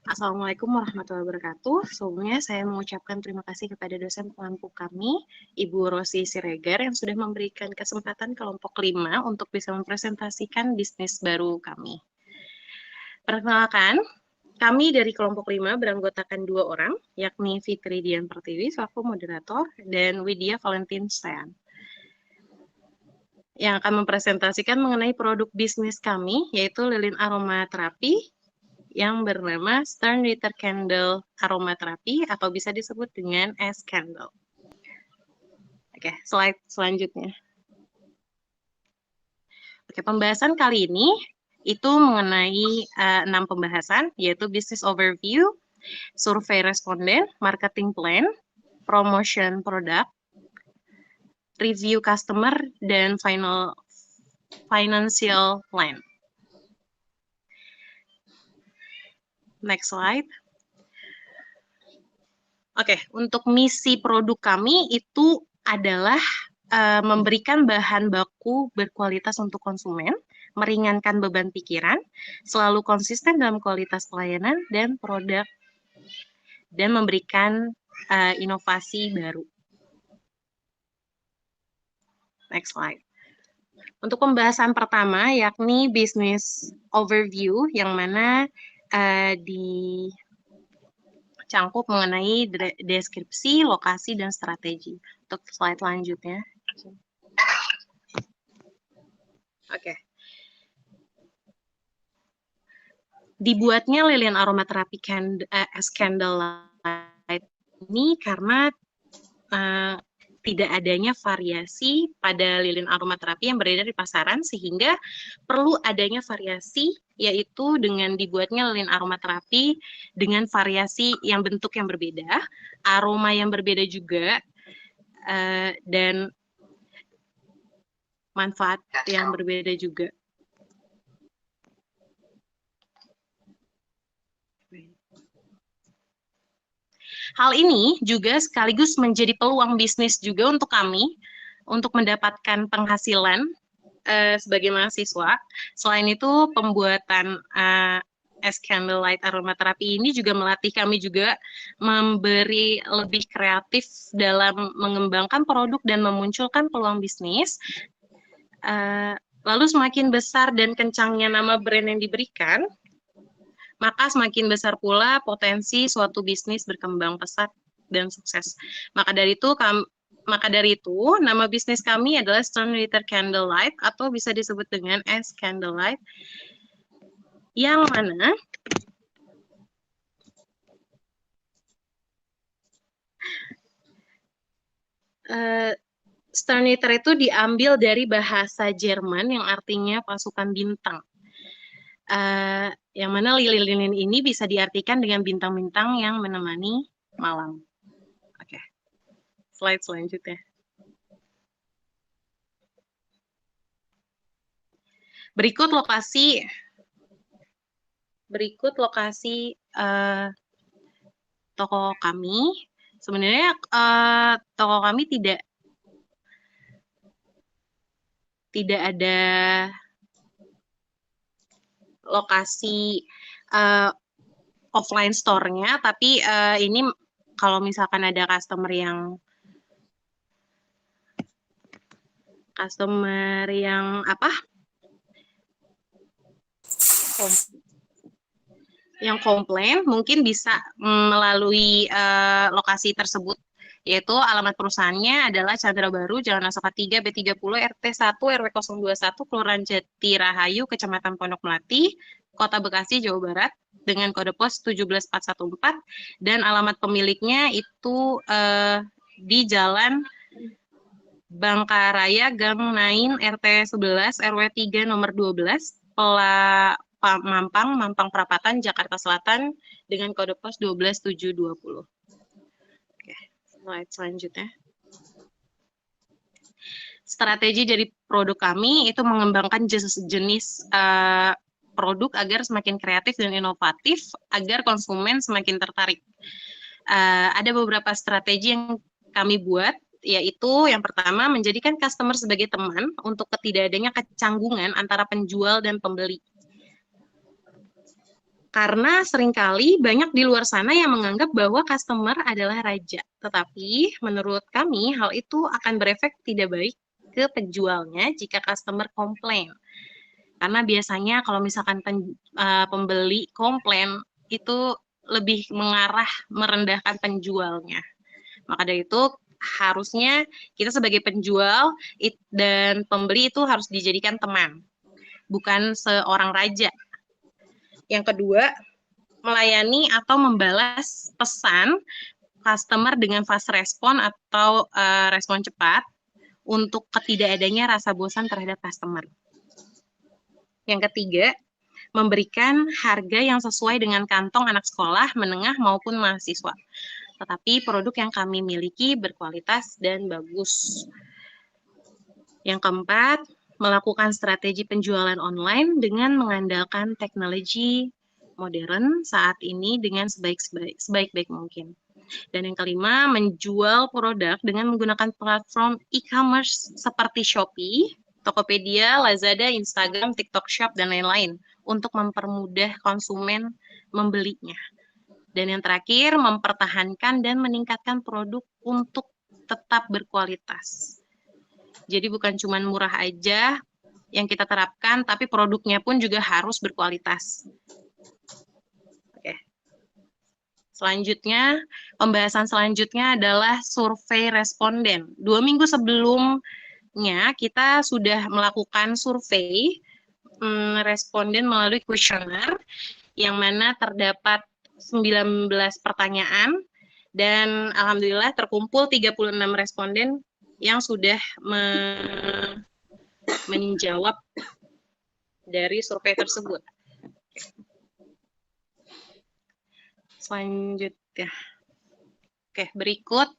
Assalamualaikum warahmatullahi wabarakatuh. Sebelumnya saya mengucapkan terima kasih kepada dosen pengampu kami, Ibu Rosi Siregar, yang sudah memberikan kesempatan kelompok 5 untuk bisa mempresentasikan bisnis baru kami. Perkenalkan, kami dari kelompok 5 beranggotakan 2 orang, yakni Fitri Dian Pertiwi selaku moderator dan Widya Valentin Stean, yang akan mempresentasikan mengenai produk bisnis kami, yaitu lilin aromaterapi yang bernama Stern Ritter Candle Aromaterapi atau bisa disebut dengan S Candle. Oke, slide selanjutnya. Oke, pembahasan kali ini itu mengenai 6 pembahasan, yaitu business overview, survei responden, marketing plan, promotion product, review customer, dan financial plan. Next slide. Oke, untuk misi produk kami itu adalah memberikan bahan baku berkualitas untuk konsumen, meringankan beban pikiran, selalu konsisten dalam kualitas pelayanan dan produk, dan memberikan inovasi baru. Next slide. Untuk pembahasan pertama, yakni business overview, yang mana dicangkup mengenai deskripsi, lokasi, dan strategi. Untuk slide selanjutnya. Oke. Dibuatnya lilin aromaterapi as candlelight ini karena tidak adanya variasi pada lilin aromaterapi yang beredar di pasaran, sehingga perlu adanya variasi, yaitu dengan dibuatnya lilin aromaterapi dengan variasi yang bentuk yang berbeda, aroma yang berbeda juga, dan manfaat yang berbeda juga. Hal ini juga sekaligus menjadi peluang bisnis juga untuk kami untuk mendapatkan penghasilan sebagai mahasiswa. Selain itu, pembuatan es candlelight aromaterapi ini juga melatih kami juga memberi lebih kreatif dalam mengembangkan produk dan memunculkan peluang bisnis. Lalu semakin besar dan kencangnya nama brand yang diberikan, maka semakin besar pula potensi suatu bisnis berkembang pesat dan sukses. Maka dari itu, nama bisnis kami adalah Stern Ritter Candlelight atau bisa disebut dengan S Candlelight, yang mana Stern Ritter itu diambil dari bahasa Jerman yang artinya pasukan bintang. Yang mana lilin ini bisa diartikan dengan bintang-bintang yang menemani malam. Oke, slide selanjutnya. Berikut lokasi toko kami. Sebenarnya toko kami tidak ada lokasi offline store-nya, tapi ini kalau misalkan ada customer yang komplain, mungkin bisa melalui lokasi tersebut, yaitu alamat perusahaannya adalah Chandra Baru, Jalan Asoka 3, B30, RT 1, RW 021, Kelurahan Jati Rahayu, Kecamatan Pondok Melati, Kota Bekasi, Jawa Barat, dengan kode pos 17414, dan alamat pemiliknya itu di Jalan Bangkaraya, Gang Nain, RT 11, RW 3, nomor 12, Mampang Perapatan, Jakarta Selatan, dengan kode pos 12720. Oke, slide selanjutnya. Strategi dari produk kami itu mengembangkan jenis produk agar semakin kreatif dan inovatif, agar konsumen semakin tertarik. Ada beberapa strategi yang kami buat, yaitu yang pertama, menjadikan customer sebagai teman untuk tidak adanya kecanggungan antara penjual dan pembeli. Karena seringkali banyak di luar sana yang menganggap bahwa customer adalah raja. Tetapi menurut kami hal itu akan berefek tidak baik ke penjualnya jika customer komplain. Karena biasanya kalau misalkan pembeli komplain itu lebih mengarah merendahkan penjualnya. Maka dari itu harusnya kita sebagai penjual dan pembeli itu harus dijadikan teman, bukan seorang raja. Yang kedua, melayani atau membalas pesan customer dengan fast respon atau respon cepat untuk ketidakadanya rasa bosan terhadap customer. Yang ketiga, memberikan harga yang sesuai dengan kantong anak sekolah, menengah maupun mahasiswa. Tetapi produk yang kami miliki berkualitas dan bagus. Yang keempat, melakukan strategi penjualan online dengan mengandalkan teknologi modern saat ini dengan sebaik-baik mungkin. Dan yang kelima, menjual produk dengan menggunakan platform e-commerce seperti Shopee, Tokopedia, Lazada, Instagram, TikTok Shop, dan lain-lain untuk mempermudah konsumen membelinya. Dan yang terakhir, mempertahankan dan meningkatkan produk untuk tetap berkualitas. Jadi bukan cuma murah aja yang kita terapkan, tapi produknya pun juga harus berkualitas. Oke. Selanjutnya, pembahasan selanjutnya adalah survei responden. 2 minggu sebelumnya kita sudah melakukan survei responden melalui kuesioner yang mana terdapat 19 pertanyaan dan alhamdulillah terkumpul 36 responden yang sudah menjawab dari survei tersebut. Selanjutnya. Oke, berikut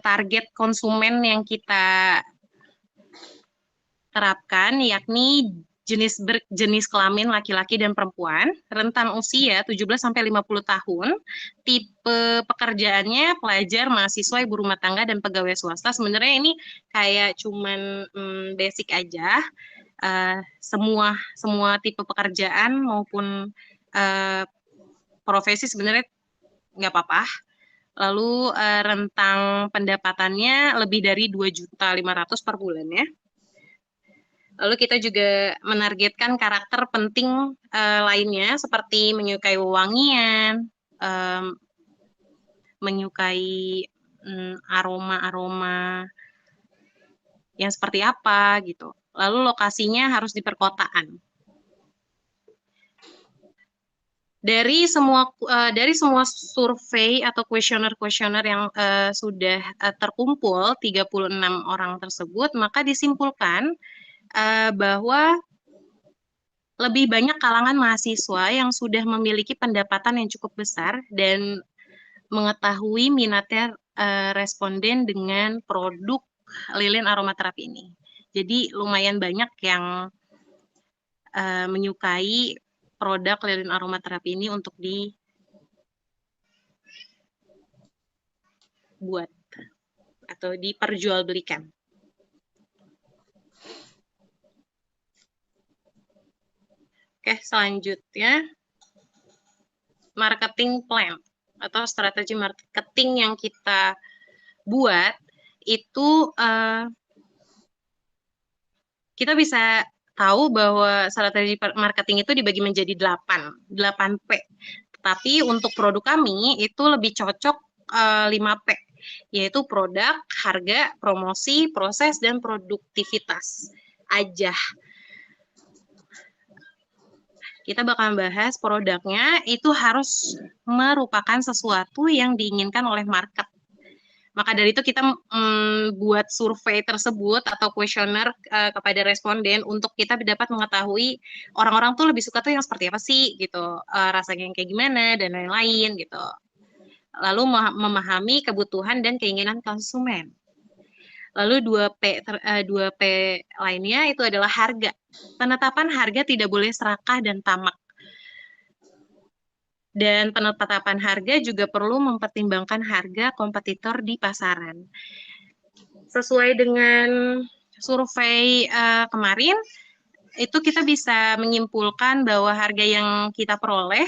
target konsumen yang kita terapkan, yakni jenis kelamin laki-laki dan perempuan, rentan usia 17-50 tahun, tipe pekerjaannya pelajar, mahasiswa, ibu rumah tangga, dan pegawai swasta. Sebenarnya ini kayak cuman basic aja, semua tipe pekerjaan maupun profesi sebenarnya nggak apa-apa. Lalu rentang pendapatannya lebih dari 2.500.000 per bulan ya. Lalu kita juga menargetkan karakter penting lainnya seperti menyukai wewangian, menyukai aroma-aroma yang seperti apa gitu. Lalu lokasinya harus di perkotaan. Dari semua survei atau kuesioner yang sudah terkumpul 36 orang tersebut, maka disimpulkan bahwa lebih banyak kalangan mahasiswa yang sudah memiliki pendapatan yang cukup besar dan mengetahui minatnya responden dengan produk lilin aromaterapi ini. Jadi lumayan banyak yang menyukai produk lilin aromaterapi ini untuk dibuat atau diperjualbelikan. Oke, selanjutnya marketing plan atau strategi marketing yang kita buat itu kita bisa tahu bahwa strategi marketing itu dibagi menjadi 8P. Tapi untuk produk kami itu lebih cocok 5P, yaitu produk, harga, promosi, proses, dan produktivitas aja. Kita bakal bahas produknya itu harus merupakan sesuatu yang diinginkan oleh market. Maka dari itu kita buat survei tersebut atau kuesioner kepada responden untuk kita dapat mengetahui orang-orang tuh lebih suka tuh yang seperti apa sih gitu, rasanya yang kayak gimana dan lain-lain gitu. Lalu memahami kebutuhan dan keinginan konsumen. Lalu 2P lainnya itu adalah harga. Penetapan harga tidak boleh serakah dan tamak. Dan penetapan harga juga perlu mempertimbangkan harga kompetitor di pasaran. Sesuai dengan survei kemarin, itu kita bisa menyimpulkan bahwa harga yang kita peroleh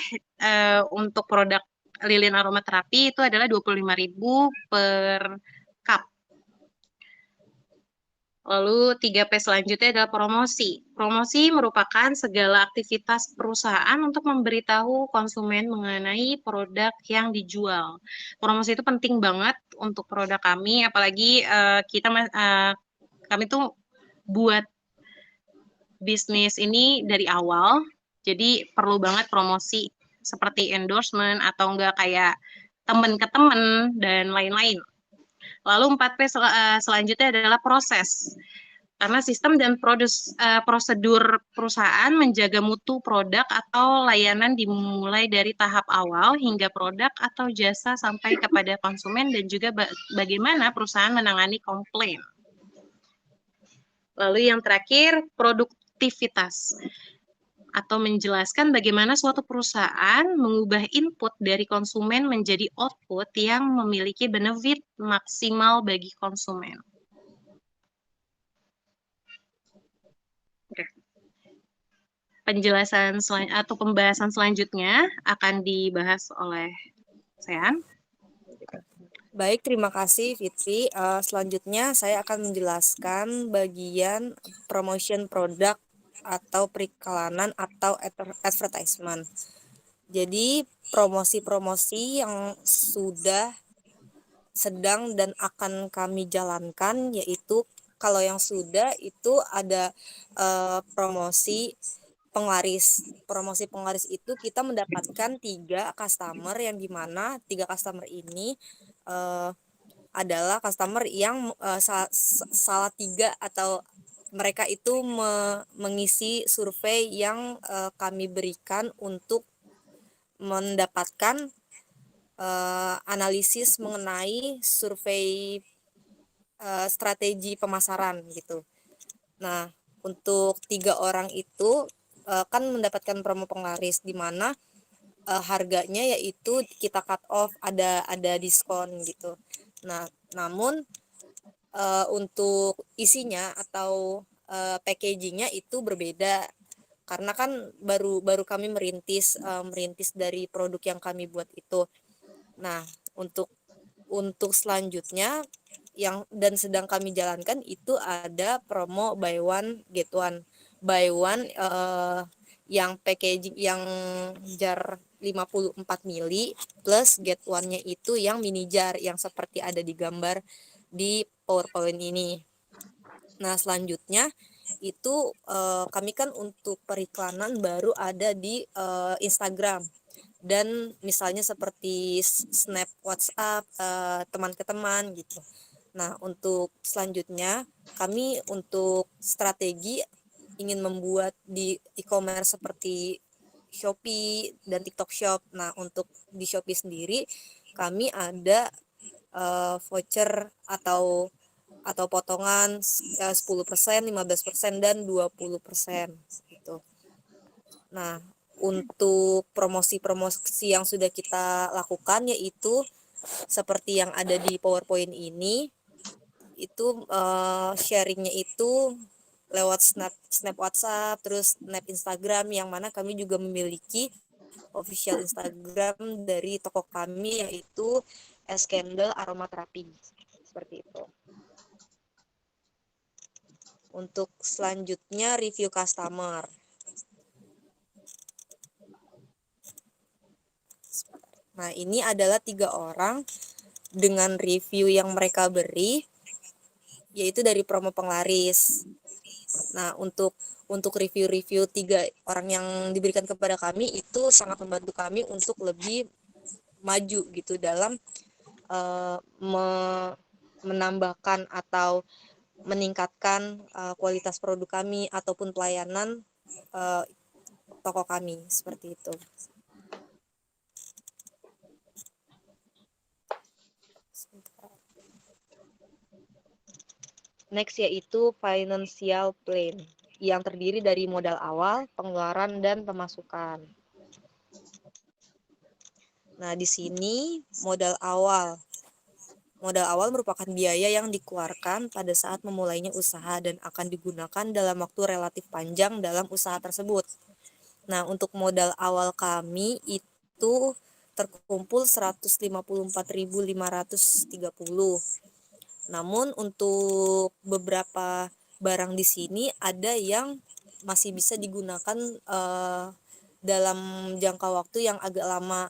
untuk produk lilin aromaterapi itu adalah 25.000 per cup. Lalu 3P selanjutnya adalah promosi. Promosi merupakan segala aktivitas perusahaan untuk memberitahu konsumen mengenai produk yang dijual. Promosi itu penting banget untuk produk kami, apalagi kami tuh buat bisnis ini dari awal, jadi perlu banget promosi seperti endorsement atau enggak kayak temen ke temen dan lain-lain. Lalu 4P selanjutnya adalah proses. Karena sistem dan prosedur perusahaan menjaga mutu produk atau layanan dimulai dari tahap awal hingga produk atau jasa sampai kepada konsumen dan juga bagaimana perusahaan menangani komplain. Lalu yang terakhir, produktivitas atau menjelaskan bagaimana suatu perusahaan mengubah input dari konsumen menjadi output yang memiliki benefit maksimal bagi konsumen. Oke. Penjelasan atau pembahasan selanjutnya akan dibahas oleh Sean. Baik, terima kasih Fitri. Selanjutnya saya akan menjelaskan bagian promotion produk atau periklanan atau advertisement. Jadi promosi-promosi yang sudah, sedang, dan akan kami jalankan yaitu kalau yang sudah itu ada promosi penglaris. Promosi penglaris itu kita mendapatkan 3 customer yang dimana 3 customer ini adalah customer yang salah 3 atau mereka itu mengisi survei yang kami berikan untuk mendapatkan analisis mengenai survei strategi pemasaran gitu. Nah, untuk 3 orang itu kan mendapatkan promo penglaris di mana harganya yaitu kita cut off, ada diskon gitu. Nah, namun untuk isinya atau packagingnya itu berbeda karena kan baru kami merintis dari produk yang kami buat itu. Nah, untuk selanjutnya yang dan sedang kami jalankan itu ada promo buy one get one. Buy one yang packaging yang jar 54 mili plus get one-nya itu yang mini jar yang seperti ada di gambar di PowerPoint ini. Nah, selanjutnya itu kami kan untuk periklanan baru ada di Instagram dan misalnya seperti snap WhatsApp teman ke teman gitu. Nah, untuk selanjutnya kami untuk strategi ingin membuat di e-commerce seperti Shopee dan TikTok Shop. Nah, untuk di Shopee sendiri kami ada voucher atau potongan 10%, 15%, dan 20% gitu. Nah, untuk promosi-promosi yang sudah kita lakukan yaitu seperti yang ada di PowerPoint ini, itu sharingnya itu lewat snap WhatsApp, terus snap Instagram, yang mana kami juga memiliki official Instagram dari toko kami yaitu Candle Aromaterapi. Seperti itu. Untuk selanjutnya review customer. Nah, ini adalah 3 orang dengan review yang mereka beri, yaitu dari promo penglaris. Nah, untuk review-review 3 orang yang diberikan kepada kami itu sangat membantu kami untuk lebih maju gitu dalam menambahkan atau meningkatkan kualitas produk kami ataupun pelayanan toko kami, seperti itu. Next yaitu financial plan yang terdiri dari modal awal, pengeluaran, dan pemasukan. Nah, di sini modal awal. Modal awal merupakan biaya yang dikeluarkan pada saat memulainya usaha dan akan digunakan dalam waktu relatif panjang dalam usaha tersebut. Nah, untuk modal awal kami itu terkumpul 154.530. Namun untuk beberapa barang di sini ada yang masih bisa digunakan dalam jangka waktu yang agak lama.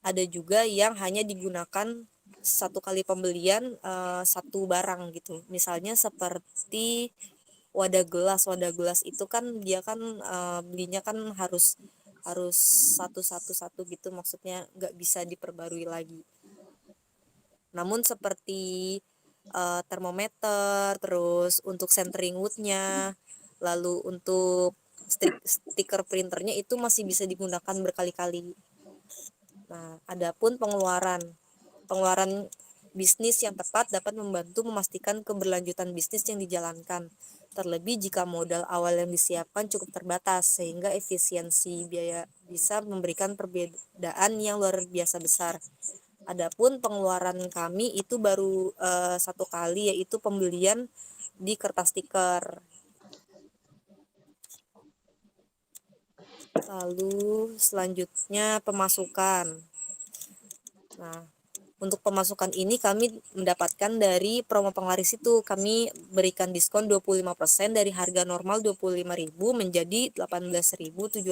Ada juga yang hanya digunakan satu kali pembelian satu barang gitu. Misalnya seperti wadah gelas. Wadah gelas itu kan dia kan belinya kan harus harus satu gitu, maksudnya nggak bisa diperbarui lagi. Namun seperti termometer, terus untuk centering woodnya, lalu untuk stiker printernya itu masih bisa digunakan berkali-kali. Nah, adapun pengeluaran bisnis yang tepat dapat membantu memastikan keberlanjutan bisnis yang dijalankan. Terlebih jika modal awal yang disiapkan cukup terbatas, sehingga efisiensi biaya bisa memberikan perbedaan yang luar biasa besar. Adapun pengeluaran kami itu baru satu kali, yaitu pembelian di kertas stiker. Lalu selanjutnya pemasukan. Nah, untuk pemasukan ini kami mendapatkan dari promo penglaris itu. Kami berikan diskon 25% dari harga normal 25.000 menjadi 18.750.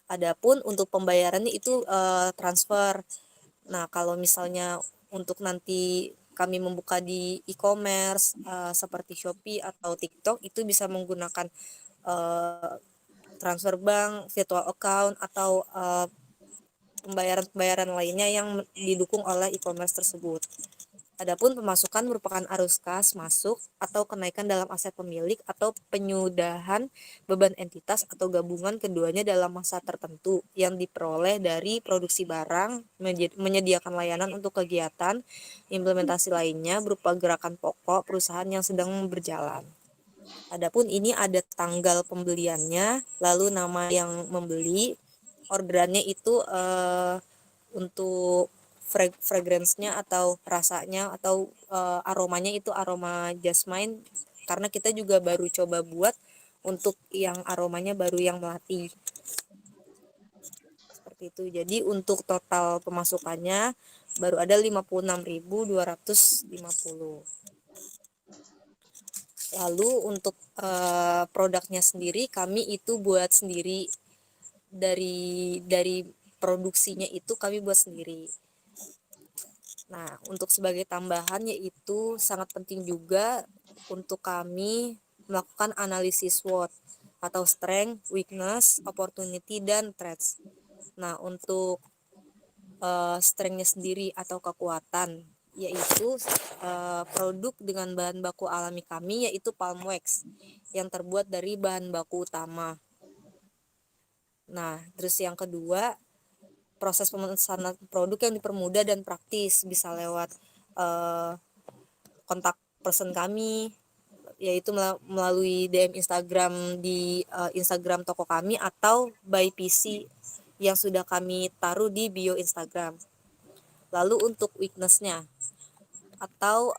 Adapun untuk pembayarannya itu transfer. Nah, kalau misalnya untuk nanti kami membuka di e-commerce seperti Shopee atau TikTok, itu bisa menggunakan transfer bank, virtual account, atau pembayaran-pembayaran lainnya yang didukung oleh e-commerce tersebut. Adapun pemasukan merupakan arus kas masuk atau kenaikan dalam aset pemilik atau penyudahan beban entitas atau gabungan keduanya dalam masa tertentu yang diperoleh dari produksi barang, menyediakan layanan untuk kegiatan, implementasi lainnya berupa gerakan pokok perusahaan yang sedang berjalan. Adapun ini ada tanggal pembeliannya, lalu nama yang membeli, orderannya itu untuk fragrance-nya atau rasanya atau aromanya itu aroma jasmine, karena kita juga baru coba buat untuk yang aromanya baru yang melati seperti itu. Jadi untuk total pemasukannya baru ada 56.250. Lalu untuk produknya sendiri kami itu buat sendiri, dari produksinya itu kami buat sendiri. Nah, untuk sebagai tambahan yaitu sangat penting juga untuk kami melakukan analisis SWOT atau strength, weakness, opportunity, dan threats. Nah, untuk strength-nya sendiri atau kekuatan yaitu produk dengan bahan baku alami kami yaitu palm wax yang terbuat dari bahan baku utama. Nah, terus yang kedua, proses pemesanan produk yang dipermudah dan praktis, bisa lewat kontak person kami, yaitu melalui DM Instagram di Instagram toko kami atau by PC yang sudah kami taruh di bio Instagram. Lalu untuk weakness-nya atau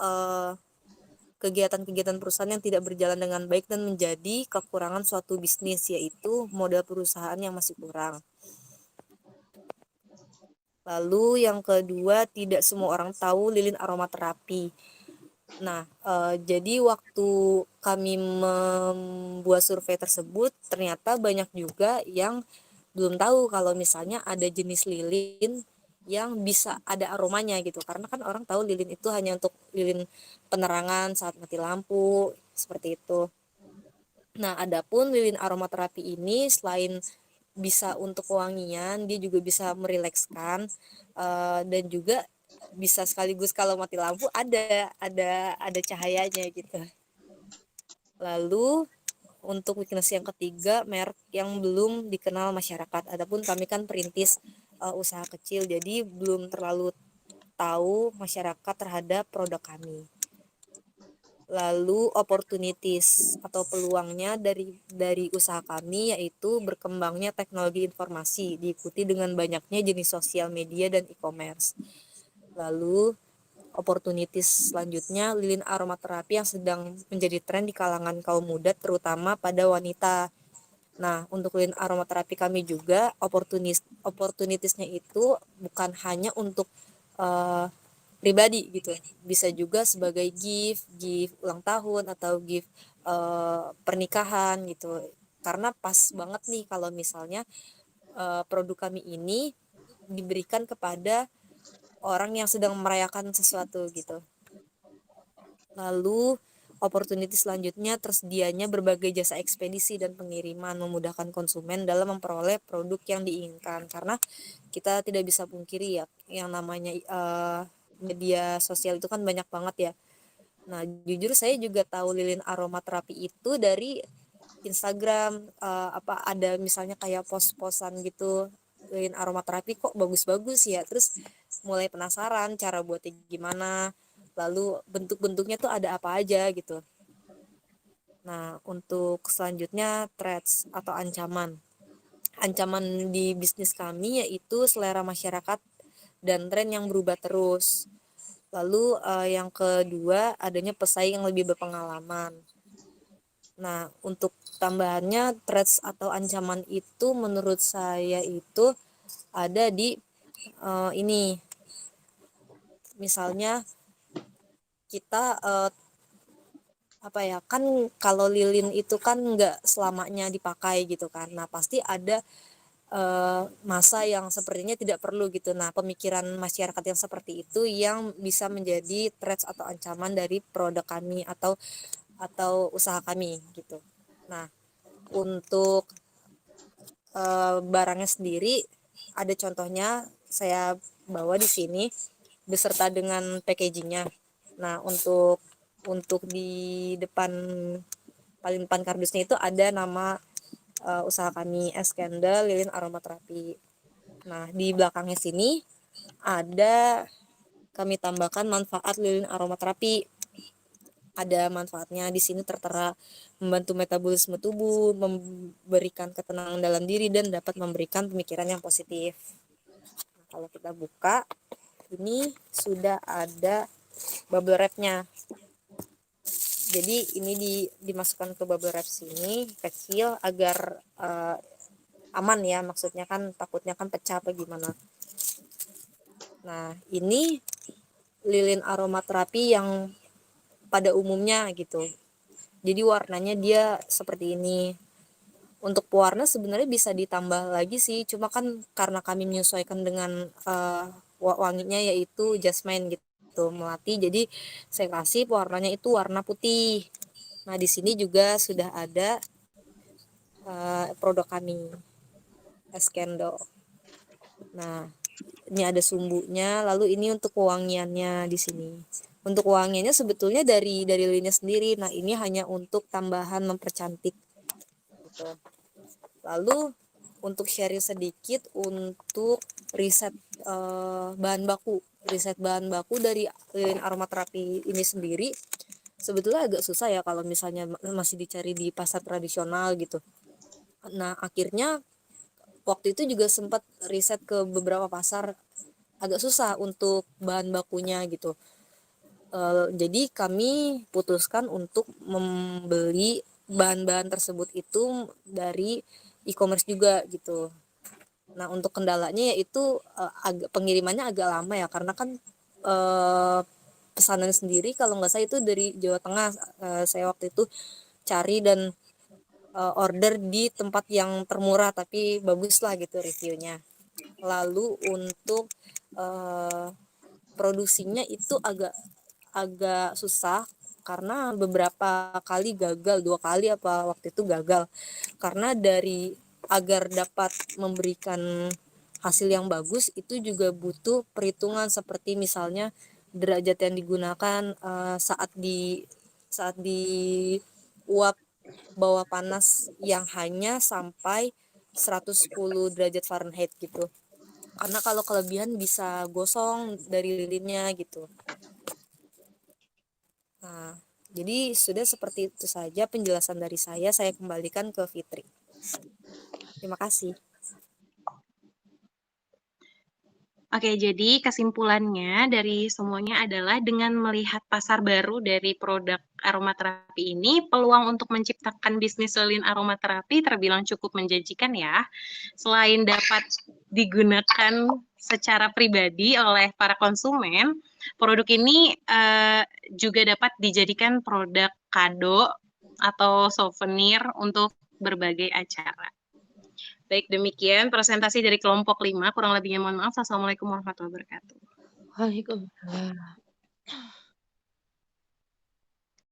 kegiatan-kegiatan perusahaan yang tidak berjalan dengan baik dan menjadi kekurangan suatu bisnis, yaitu modal perusahaan yang masih kurang. Lalu yang kedua, tidak semua orang tahu lilin aromaterapi. Nah, jadi waktu kami membuat survei tersebut, ternyata banyak juga yang belum tahu kalau misalnya ada jenis lilin yang bisa ada aromanya gitu. Karena kan orang tahu lilin itu hanya untuk lilin penerangan saat mati lampu, seperti itu. Nah, adapun lilin aromaterapi ini selain bisa untuk wangian, dia juga bisa merilekskan dan juga bisa sekaligus kalau mati lampu ada cahayanya gitu. Lalu untuk weakness yang ketiga, merek yang belum dikenal masyarakat. Adapun kami kan perintis usaha kecil, jadi belum terlalu tahu masyarakat terhadap produk kami. Lalu opportunities atau peluangnya dari usaha kami yaitu berkembangnya teknologi informasi diikuti dengan banyaknya jenis sosial media dan e-commerce. Lalu opportunities selanjutnya, lilin aromaterapi yang sedang menjadi tren di kalangan kaum muda, terutama pada wanita. Nah, untuk lilin aromaterapi kami juga opportunitiesnya itu bukan hanya untuk pribadi gitu, bisa juga sebagai gift ulang tahun atau gift pernikahan gitu. Karena pas banget nih kalau misalnya produk kami ini diberikan kepada orang yang sedang merayakan sesuatu gitu. Lalu opportunity selanjutnya tersedianya berbagai jasa ekspedisi dan pengiriman memudahkan konsumen dalam memperoleh produk yang diinginkan, karena kita tidak bisa pungkiri ya yang namanya media sosial itu kan banyak banget ya. Nah, jujur saya juga tahu lilin aromaterapi itu dari Instagram, apa ada misalnya kayak post-posan gitu, lilin aromaterapi kok bagus-bagus ya. Terus mulai penasaran cara buatnya gimana, lalu bentuk-bentuknya tuh ada apa aja gitu. Nah, untuk selanjutnya threats atau ancaman. Ancaman di bisnis kami yaitu selera masyarakat dan tren yang berubah terus. Lalu yang kedua adanya pesaing yang lebih berpengalaman. Nah, untuk tambahannya threats atau ancaman itu menurut saya itu ada di ini. Misalnya kita apa ya, kan kalau lilin itu kan nggak selamanya dipakai gitu kan. Nah, pasti ada masa yang sepertinya tidak perlu gitu. Nah, pemikiran masyarakat yang seperti itu yang bisa menjadi threats atau ancaman dari produk kami atau usaha kami gitu. Nah, untuk barangnya sendiri ada contohnya saya bawa di sini beserta dengan packagingnya. Nah, untuk di depan paling depan kardusnya itu ada nama usaha kami, Es Candle Lilin Aromaterapi. Nah, di belakangnya sini ada kami tambahkan manfaat lilin aromaterapi. Ada manfaatnya di sini tertera membantu metabolisme tubuh, memberikan ketenangan dalam diri, dan dapat memberikan pemikiran yang positif. Nah, kalau kita buka, ini sudah ada bubble wrap-nya. Jadi ini dimasukkan ke bubble wrap sini kecil agar aman ya, maksudnya kan takutnya kan pecah apa gimana. Nah, ini lilin aromaterapi yang pada umumnya gitu. Jadi warnanya dia seperti ini. Untuk pewarna sebenarnya bisa ditambah lagi sih, cuma kan karena kami menyesuaikan dengan wanginya yaitu jasmine gitu, melati. Jadi saya kasih pewarnanya itu warna putih. Nah, di sini juga sudah ada produk kami, Es Candle. Nah, ini ada sumbunya, lalu ini untuk pewangiannya di sini. Untuk wangiannya sebetulnya dari lilinnya sendiri. Nah, ini hanya untuk tambahan mempercantik gitu. Lalu untuk sharing sedikit untuk riset riset bahan baku dari lilin aromaterapi ini sendiri sebetulnya agak susah ya kalau misalnya masih dicari di pasar tradisional gitu. Nah, akhirnya waktu itu juga sempat riset ke beberapa pasar, agak susah untuk bahan bakunya gitu. Jadi kami putuskan untuk membeli bahan-bahan tersebut itu dari e-commerce juga gitu. Nah, untuk kendalanya yaitu pengirimannya agak lama ya, karena kan pesanan sendiri kalau nggak saya itu dari Jawa Tengah. Saya waktu itu cari dan order di tempat yang termurah tapi bagus lah gitu reviewnya. Lalu untuk produksinya itu agak susah karena beberapa kali gagal, 2 kali apa waktu itu gagal, karena dari agar dapat memberikan hasil yang bagus itu juga butuh perhitungan seperti misalnya derajat yang digunakan saat di uap bawah panas yang hanya sampai 110 derajat Fahrenheit gitu, karena kalau kelebihan bisa gosong dari lilinnya gitu. Nah, jadi sudah seperti itu saja penjelasan dari saya. Saya kembalikan ke Fitri. Terima kasih. Oke, jadi kesimpulannya dari semuanya adalah dengan melihat pasar baru dari produk aromaterapi ini, peluang untuk menciptakan bisnis lilin aromaterapi terbilang cukup menjanjikan ya. Selain dapat digunakan secara pribadi oleh para konsumen, produk ini juga dapat dijadikan produk kado atau souvenir untuk berbagai acara. Baik, demikian presentasi dari kelompok 5. Kurang lebihnya mohon maaf. Assalamualaikum warahmatullahi wabarakatuh. Waalaikumsalam.